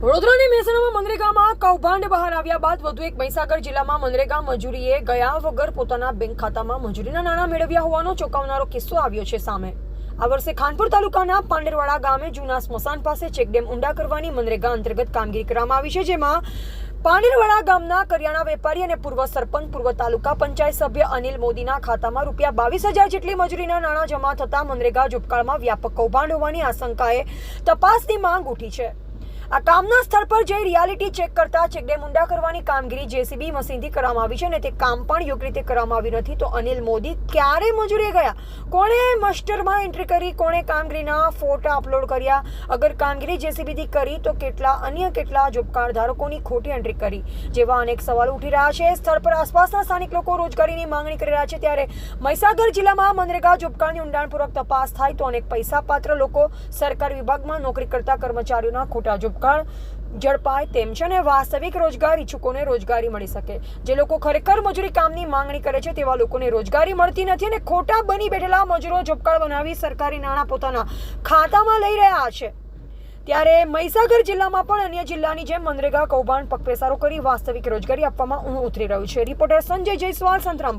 વડોદરાની મહેસાણામાં મનરેગામાં કૌભાંડ બહાર આવ્યા બાદ વધુ એક મહીસાગર જિલ્લામાં મનરેગા મજૂરીએ ગયા વગર પોતાના બેંક ખાતામાં મજૂરીના નાણાં મેળવ્યા હોવાનો ચોંકાવનારો કિસ્સો આવ્યો છે સામે। આ વર્ષે ખાનપુર તાલુકાના પાંડેરવાડા ગામે જૂના સ્મશાન પાસે ચેકડેમ ઊંડા કરવાની મનરેગા અંતર્ગત કામગીરી કરવામાં આવી છે, જેમાં પાંડેરવાડા ગામના કરિયાણા વેપારી અને પૂર્વ સરપંચ, પૂર્વ તાલુકા પંચાયત સભ્ય અનિલ મોદીના ખાતામાં રૂપિયા 22,000 જેટલી મજૂરીના નાણાં જમા થતા મનરેગા જોબકાર્ડમાં વ્યાપક કૌભાંડ હોવાની આશંકાએ તપાસની માંગ ઉઠી છે। આ કામના સ્થળ પર જઈ રિયાલિટી ચેક કરતા ચેકડેમ ઊંડા કરવાની કામગીરી જેસીબી મશીનથી કરવામાં આવી છે અને તે કામ પણ યોગ્ય રીતે કરવામાં આવી નથી। તો અનિલ મોદી ક્યારે મજૂરીએ ગયા, કોણે મસ્ટરમાં એન્ટ્રી કરી, કોણે કામગીરીના ફોટા અપલોડ કર્યા, અગર કામગીરી જેસીબીથી કરી તો કેટલા જોબકાર્ડ ધારકોની ખોટી એન્ટ્રી કરી, જેવા અનેક સવાલો ઉઠી રહ્યા છે। સ્થળ પર આસપાસના સ્થાનિક લોકો રોજગારીની માંગણી કરી રહ્યા છે, ત્યારે મહીસાગર જિલ્લામાં મનરેગા જોબકાર્ડની ઊંડાણપૂર્વક તપાસ થાય તો અનેક પૈસાપાત્ર લોકો સરકારી વિભાગમાં નોકરી કરતા કર્મચારીઓના ખોટા જોબકાર્ડ ઝડપાય તેમ છે અને વાસ્તવિક રોજગાર ઈચ્છુકોને રોજગારી મળી શકે। જે લોકો ખરેખર મજૂરી કામની માંગણી કરે છે તેવા લોકોને રોજગારી મળતી નથી અને ખોટા બની બેઠેલા મજૂરો જોબકાર્ડ બનાવી સરકારી નાણાં પોતાના ખાતામાં લઈ રહ્યા છે। ત્યારે મહીસાગર જિલ્લામાં પણ અન્ય જિલ્લાની જેમ મનરેગા કૌભાંડ પગપેસારો કરી વાસ્તવિક રોજગારી આપવામાં ઊંડું ઉતરી રહ્યું છે। રિપોર્ટર સંજય જયસ્વાલ, સંતરામ।